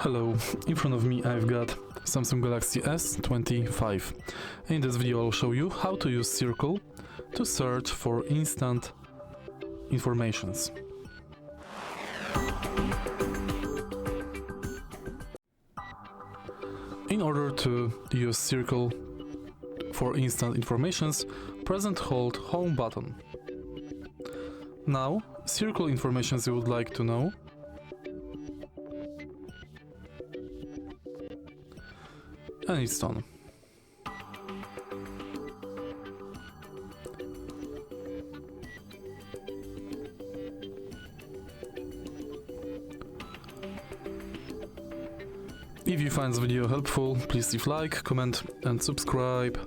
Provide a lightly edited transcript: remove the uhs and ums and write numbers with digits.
Hello, in front of me I've got Samsung Galaxy S25. In this video I'll show you how to use Circle to search for instant informations. In order to use Circle for instant informations, press and hold Home button. Now, circle informations you would like to know. And it's done. If you find this video helpful, please leave like, comment and subscribe.